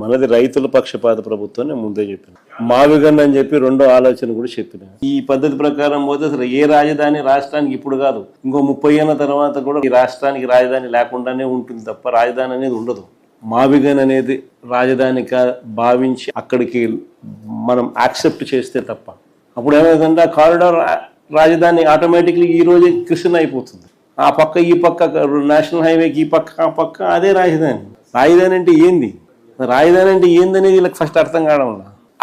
మనది రైతుల పక్షపాత ప్రభుత్వం నేను ముందే చెప్పాను. మావిగన్ అని చెప్పి రెండో ఆలోచన కూడా చెప్పిన. ఈ పద్ధతి ప్రకారం పోతే అసలు ఏ రాజధాని రాష్ట్రానికి ఇప్పుడు కాదు, ఇంకో 30 ఏళ్ల తర్వాత కూడా ఈ రాష్ట్రానికి రాజధాని లేకుండానే ఉంటుంది తప్ప రాజధాని అనేది ఉండదు. మావిగన్ అనేది రాజధానిగా భావించి అక్కడికి మనం యాక్సెప్ట్ చేస్తే తప్ప అప్పుడు ఏమైందంటే ఆ కారిడార్ రాజధాని ఆటోమేటిక్లీ ఈ రోజే కృష్ణ అయిపోతుంది. ఆ పక్క ఈ పక్క నేషనల్ హైవేకి ఈ పక్క ఆ పక్క అదే రాజధాని. రాజధాని అంటే ఏంది, రాజధాని అంటే ఏందనేది వీళ్ళకి ఫస్ట్ అర్థం కావడం.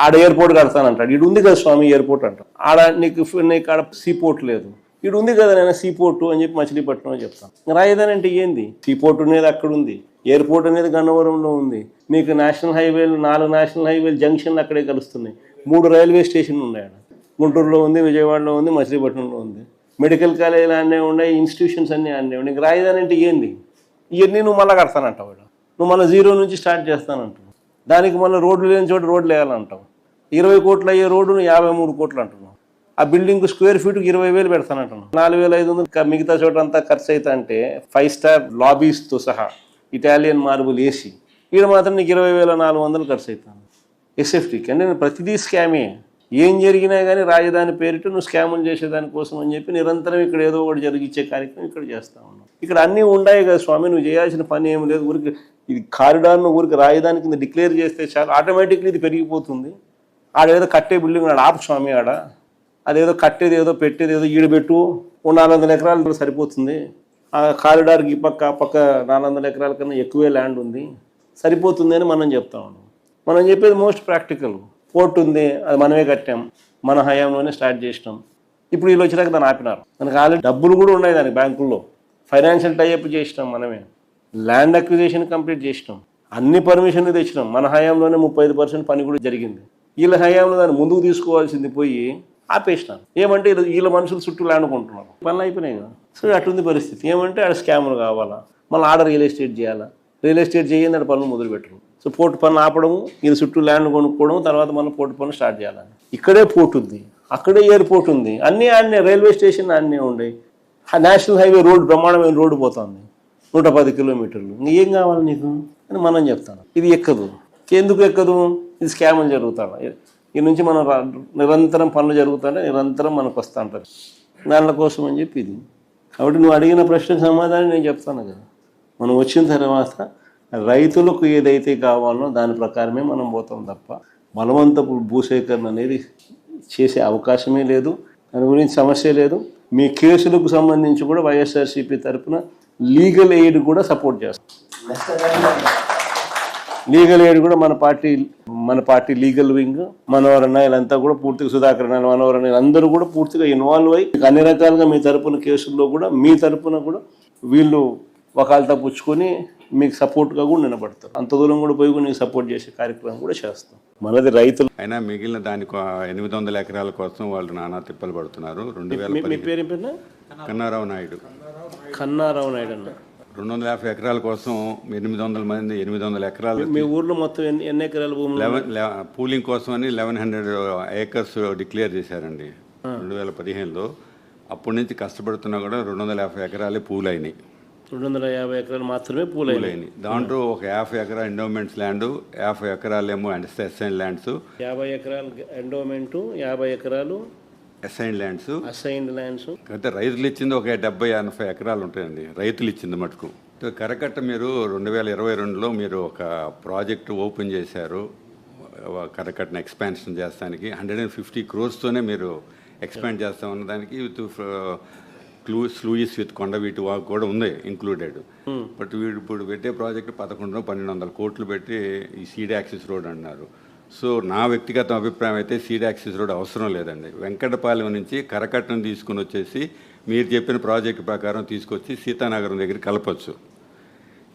ఆడ ఎయిర్పోర్ట్ కడతానంటాడు, ఇటు ఉంది కదా స్వామి ఎయిర్పోర్ట్ అంటాడు. ఆడ నీకు ఆడ సీపోర్ట్ లేదు, ఇటు ఉంది కదా నేను సీపోర్టు అని చెప్పి మచిలీపట్నం అని చెప్తాను. రాజధాని అంటే ఏంది? సీపోర్ట్ అనేది అక్కడ ఉంది, ఎయిర్పోర్ట్ అనేది గన్నవరంలో ఉంది, నీకు నేషనల్ హైవేలు 4 నేషనల్ హైవేలు జంక్షన్లు అక్కడే కలుస్తున్నాయి, 3 రైల్వే స్టేషన్లు ఉన్నాయి, గుంటూరులో ఉంది, విజయవాడలో ఉంది, మచిలీపట్నంలో ఉంది, మెడికల్ కాలేజీలు అన్నీ ఉన్నాయి, ఇన్స్టిట్యూషన్స్ అన్నీ ఉన్నాయి. నీకు రాజధాని అంటే ఏంది? ఇవన్నీ నువ్వు మళ్ళీ కడతానంటావు, నువ్వు మళ్ళీ 0 నుంచి స్టార్ట్ చేస్తానంటావు. దానికి మళ్ళీ రోడ్లు లేని చోట రోడ్లు వేయాలంటావు. 20 కోట్లు అయ్యే రోడ్డును 53 కోట్లు అంటున్నావు. ఆ బిల్డింగ్ స్క్వేర్ ఫీట్కి 20,000 పెడతానంటున్నావు. 4,500 మిగతా చోట అంతా ఖర్చు అవుతా అంటే 5 స్టార్ లాబీస్తో సహా ఇటాలియన్ మార్బుల్ వేసి ఈడ మాత్రం నీకు 20,400 ఖర్చు అవుతాను ఎస్ఎఫ్టీకి. అంటే నేను ప్రతిదీ స్కామే. ఏం జరిగినా కానీ రాజధాని పేరిట నువ్వు స్కాములు చేసేదానికోసం అని చెప్పి నిరంతరం ఇక్కడ ఏదో ఒకటి జరిగించే కార్యక్రమం ఇక్కడ చేస్తా ఉన్నావు. ఇక్కడ అన్నీ ఉన్నాయి కదా స్వామి, నువ్వు చేయాల్సిన పని ఏమి లేదు. ఊరికి ఇది కారిడార్ను ఊరికి రాజధాని కింద డిక్లేర్ చేస్తే చాలు, ఆటోమేటిక్లీ ఇది పెరిగిపోతుంది. ఆడేదో కట్టే బిల్డింగ్ ఆడ ఆపు స్వామి, ఆడ అదేదో కట్టేది ఏదో పెట్టేది ఏదో ఈడబెట్టు 400 ఎకరాలు సరిపోతుంది. ఆ కారిడార్కి ఈ పక్క ఆ పక్క 400 ఎకరాల కన్నా ఎక్కువే ల్యాండ్ ఉంది, సరిపోతుంది అని మనం చెప్తా ఉన్నాం. మనం చెప్పేది మోస్ట్ ప్రాక్టికల్. పోర్ట్ ఉంది, అది మనమే కట్టాం, మన హయాంలోనే స్టార్ట్ చేసినాం. ఇప్పుడు వీళ్ళు వచ్చినాక దాన్ని ఆపినారు. మనకు ఆల్రెడీ డబ్బులు కూడా ఉన్నాయి దానికి బ్యాంకుల్లో, ఫైనాన్షియల్ టైఅప్ చేసినాం, మనమే ల్యాండ్ అక్విజిషన్ కంప్లీట్ చేసినాం, అన్ని పర్మిషన్లు తెచ్చినాం. మన హయాంలోనే 35% పని కూడా జరిగింది. వీళ్ళ హయాంలో దాన్ని ముందుకు తీసుకోవాల్సింది పోయి ఆపేసినారు. ఏమంటే వీళ్ళ మనుషులు చుట్టూ ల్యాండ్ కొంటున్నారు, పనులు అయిపోయినాయి కదా. సో అట్లుంది పరిస్థితి. ఏమంటే ఆడ స్కాములు కావాలా, మళ్ళీ ఆడ రియల్ ఎస్టేట్ చేయాలా, రియల్ ఎస్టేట్ చేయండి ఆడ పనులు మొదలు పెట్టరు. సో పోర్టు పనులు ఆపడము, వీళ్ళ చుట్టూ ల్యాండ్ కొనుక్కోవడం, తర్వాత మనం పోర్టు పనులు స్టార్ట్ చేయాలని. ఇక్కడే పోర్ట్ ఉంది, అక్కడే ఎయిర్పోర్ట్ ఉంది, అన్నీ ఆడనే, రైల్వే స్టేషన్ అన్నీ ఉన్నాయి. నేషనల్ హైవే రోడ్డు బ్రహ్మాండమైన రోడ్డు పోతుంది 110 కిలోమీటర్లు. ఏం కావాలి నీకు అని మనం చెప్తాను. ఇది ఎక్కదు. ఎందుకు ఎక్కదు? ఇది స్కాములు జరుగుతాయి. ఈ నుంచి మనం నిరంతరం పనులు జరుగుతాయి, నిరంతరం మనకు వస్తూ ఉంటారు దానిల కోసం అని చెప్పి ఇది. కాబట్టి నువ్వు అడిగిన ప్రశ్నకు సమాధానం నేను చెప్తాను కదా. మనం వచ్చిన తర్వాత రైతులకు ఏదైతే కావాలో దాని ప్రకారమే మనం పోతాం తప్ప బలవంతపు భూసేకరణ అనేది చేసే అవకాశమే లేదు. దాని గురించి సమస్య లేదు. మీ కేసులకు సంబంధించి కూడా వైఎస్ఆర్సీపీ తరఫున లీగల్ ఎయిడ్ కూడా సపోర్ట్ చేస్తాం. లీగల్ ఎయిడ్ కూడా మన పార్టీ లీగల్ వింగ్, మనోహరన్న వీళ్ళంతా కూడా పూర్తిగా, సుధాకర్ మనోహరన్న అందరూ కూడా పూర్తిగా ఇన్వాల్వ్ అయ్యి అన్ని రకాలుగా మీ తరపున కేసుల్లో కూడా మీ తరపున కూడా వీళ్ళు వకాల్తా పుచ్చుకొని మీకు సపోర్ట్గా కూడా నిలబడతారు. అంత దూరం కూడా పోయి కూడా నీకు సపోర్ట్ చేసే కార్యక్రమం కూడా చేస్తాం. మనది రైతులు అయినా మిగిలిన దానికి 800 ఎకరాల కోసం వాళ్ళు నానా తిప్పలు పడుతున్నారు. 2000 మీ పేరు పేరున కన్నారావు నాయుడు అన్న 250 ఎకరాల కోసం 800 మంది 800 ఎకరాలు. మీ ఊర్లో మొత్తం ఎన్ని ఎకరాల భూములు పూలింగ్ కోసం అని 1100 ఏకర్స్ డిక్లేర్ చేశారండి 2015లో. అప్పటి నుంచి కష్టపడుతున్నా కూడా 250 ఎకరాలే పూలైనాయి. 250 ఎకరాలు మాత్రమే పూలైనాయి. దాంట్లో ఒక 50 ఎకరా ఎండోమెంట్స్ ల్యాండ్, 50 ఎకరాలేమో అసైన్డ్ ల్యాండ్స్. 50 ఎకరాలు ఎండోమెంటు, 50 ఎకరాలు అసైన్డ్ ల్యాండ్స్. అయితే రైతులు ఇచ్చింది ఒక 70-80 ఎకరాలు ఉంటాయండి రైతులు ఇచ్చింది మటుకు. కరకట్ట మీరు 2022లో మీరు ఒక ప్రాజెక్టు ఓపెన్ చేశారు. కరకట్టను ఎక్స్పాన్షన్ చేస్తానికి 150 crores మీరు ఎక్స్పాండ్ చేస్తామన్న దానికి with sluice with Kondaveeti walk కూడా ఉంది ఇంక్లూడెడ్. బట్ వీడు ఇప్పుడు పెట్టే ప్రాజెక్టు 1100-1200 కోట్లు పెట్టి ఈ సీడ్ యాక్సిస్ రోడ్ అన్నారు. సో నా వ్యక్తిగత అభిప్రాయం అయితే సీడ్ యాక్సిస్ రోడ్ అవసరం లేదండి. వెంకటపాలెం నుంచి కరకట్టను తీసుకుని వచ్చేసి మీరు చెప్పిన ప్రాజెక్టు ప్రకారం తీసుకొచ్చి సీతానగరం దగ్గర కలపచ్చు.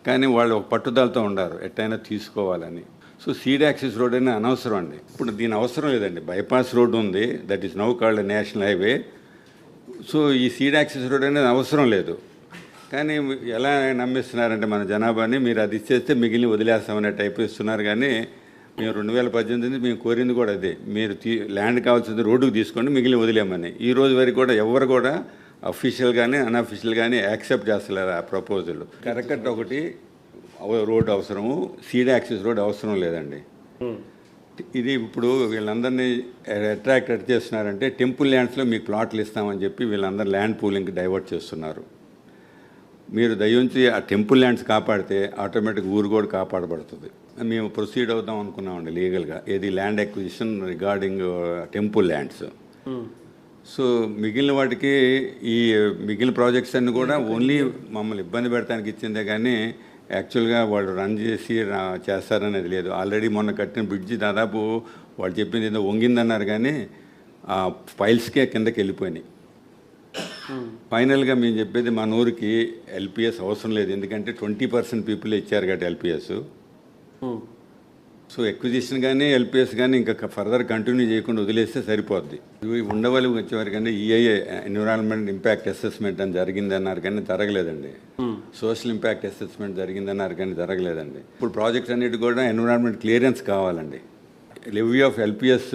కానీ వాళ్ళు ఒక పట్టుదలతో ఉండారు ఎట్టయినా తీసుకోవాలని. సో సీడ్ యాక్సిస్ రోడ్ అనేది అనవసరం అండి. ఇప్పుడు దీని అవసరం లేదండి. బైపాస్ రోడ్ ఉంది, that is now called national highway. So ఈ సీడ్ యాక్సిస్ రోడ్ అనేది అవసరం లేదు. కానీ ఎలా నమ్మిస్తున్నారంటే మన జనాభాని, మీరు అది ఇచ్చేస్తే మిగిలిన వదిలేస్తామనే టైప్ ఇస్తున్నారు. కానీ మేము 2018 మేము కోరింది కూడా అదే, మీరు ల్యాండ్ కావాల్సింది రోడ్డుకు తీసుకోండి, మిగిలిన వదిలేమని. ఈ రోజు వరకు కూడా ఎవరు కూడా అఫీషియల్ కానీ అన్అఫీషియల్ కానీ యాక్సెప్ట్ చేస్తలేరు ఆ ప్రపోజల్. కరకట్ట ఒకటి రోడ్ అవసరము, సీడ్ యాక్సెస్ రోడ్ అవసరం లేదండి. ఇది ఇప్పుడు వీళ్ళందరినీ అట్రాక్ట్ చేస్తున్నారంటే టెంపుల్ ల్యాండ్స్లో మీకు ప్లాట్లు ఇస్తామని చెప్పి వీళ్ళందరూ ల్యాండ్ పూలింగ్కి డైవర్ట్ చేస్తున్నారు. మీరు దయించి ఆ టెంపుల్ ల్యాండ్స్ కాపాడితే ఆటోమేటిక్ ఊరు కూడా కాపాడబడుతుంది. మేము ప్రొసీడ్ అవుదాం అనుకున్నామండి లీగల్గా, ఏది land acquisition regarding temple lands. So మిగిలిన వాటికి ఈ మిగిలిన ప్రాజెక్ట్స్ అన్నీ కూడా ఓన్లీ మమ్మల్ని ఇబ్బంది పెడతానికి ఇచ్చిందే కానీ యాక్చువల్గా వాళ్ళు రన్ చేసి చేస్తారనేది లేదు. ఆల్రెడీ మొన్న కట్టిన బ్రిడ్జి దాదాపు వాళ్ళు చెప్పింది ఏదో వంగిందన్నారు కానీ ఆ ఫైల్స్కే కిందకి వెళ్ళిపోయినాయి. ఫైనల్గా మేము చెప్పేది మన ఊరికి ఎల్పిఎస్ అవసరం లేదు, ఎందుకంటే 20% పీపుల్ ఇచ్చారు కాబట్టి ఎల్పిఎస్. సో ఎక్విజిషన్ కానీ ఎల్పిఎస్ కానీ ఇంకా ఫర్దర్ కంటిన్యూ చేయకుండా వదిలేస్తే సరిపోద్ది. ఇవి ఉండవల్లి వచ్చేవారికంటే ఈఐఏ ఎన్విరాన్మెంట్ ఇంపాక్ట్ అసెస్మెంట్ అని జరిగిందన్నారు కానీ జరగలేదండి. సోషల్ ఇంపాక్ట్ అసెస్మెంట్ జరిగిందన్నారు కానీ జరగలేదండి. ఇప్పుడు ప్రాజెక్ట్స్ అన్నిటి కూడా ఎన్విరాన్మెంట్ క్లియరెన్స్ కావాలండి. Levy of LPS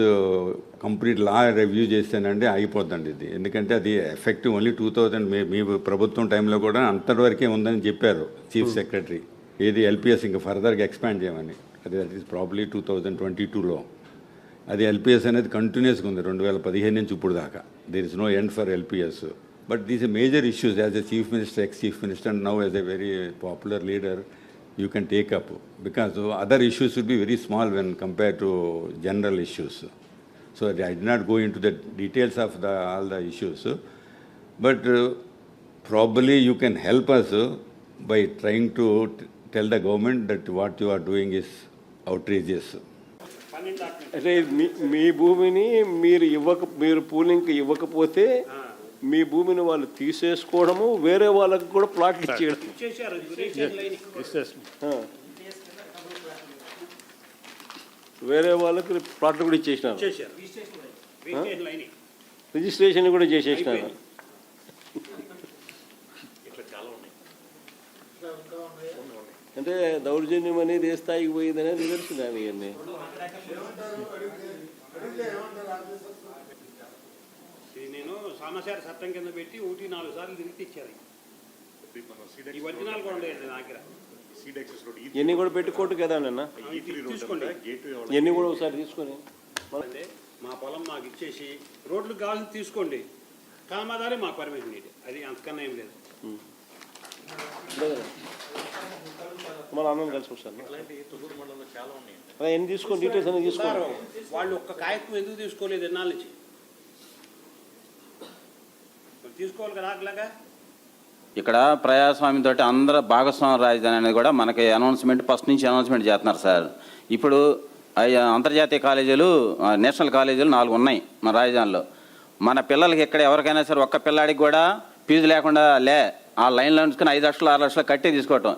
complete law review చేస్తేనంటే అయిపోద్దండి ఇది, ఎందుకంటే అది ఎఫెక్టివ్ ఓన్లీ 2000 మీ ప్రభుత్వం టైంలో కూడా అంతవరకే ఉందని చెప్పారు చీఫ్ సెక్రటరీ. ఏది ఎల్పిఎస్ ఇంకా ఫర్దర్గా ఎక్స్పాండ్ చేయమని, అది దట్ ఈస్ ప్రాబ్లీ 2022లో. అది ఎల్పిఎస్ అనేది కంటిన్యూస్గా ఉంది 2015 నుంచి ఇప్పుడు దాకా. There is no end for LPS. But these a major issues as a chief minister, ex chief minister and now as a very popular leader you can take up, because other issues would be very small when compared to general issues. So I did not go into the details of all the issues, but probably you can help us by trying to tell the government that what you are doing is outrageous. అంటే మీ భూమిని మీరు పూలింగ్కి ఇవ్వకపోతే మీ భూమిని వాళ్ళు తీసేసుకోవడము, వేరే వాళ్ళకి కూడా ప్లాట్లు ఇచ్చేయడం. వేరే వాళ్ళకి ప్లాట్లు కూడా ఇచ్చేసినారు, రిజిస్ట్రేషన్ కూడా చేసేసినారు. అంటే దౌర్జన్యం అనేది ఏ స్థాయికి పోయిందనేది నిదర్శనాలు ఇవన్నీ. నేను సమాచార చట్టం కింద పెట్టి 1-4 సార్లు తిరిగి ఇచ్చారు. ఈ ఒరిజినల్ కూడా ఉండేది నా దగ్గర. ఎన్ని కూడా పెట్టి కోర్టు కదా అన్న, తీసుకోండి, ఎన్ని కూడా ఒకసారి తీసుకొని మా పొలం మాకు ఇచ్చేసి రోడ్లకు కావాల్సింది తీసుకోండి, కామాదారి మాకు పర్మిషన్ ఇది, అది అంతకన్నా ఏం లేదు. మన అన్నం కలిసి వస్తాను ఎన్ని తీసుకోండి, డీటెయిల్స్ అన్నీ తీసుకోండి. వాళ్ళు ఒక్క కాగితం ఎందుకు తీసుకోలేదు ఎన్నాళ్ళ నుంచి? తీసుకోవాలి కదా అట్లాగా. ఇక్కడ ప్రజాస్వామ్యంతో అందరూ భాగస్వామ్య రాజధాని అనేది కూడా మనకి అనౌన్స్మెంట్ ఫస్ట్ నుంచి అనౌన్స్మెంట్ చేస్తున్నారు సార్. ఇప్పుడు అంతర్జాతీయ కాలేజీలు, నేషనల్ కాలేజీలు 4 ఉన్నాయి మన రాజధానిలో. మన పిల్లలకి ఇక్కడ ఎవరికైనా సరే ఒక్క పిల్లాడికి కూడా ఫీజు లేకుండా ఆ లైన్లో ఉంచుకొని 5 లక్షలు 6 లక్షలు కట్టి తీసుకోవటం.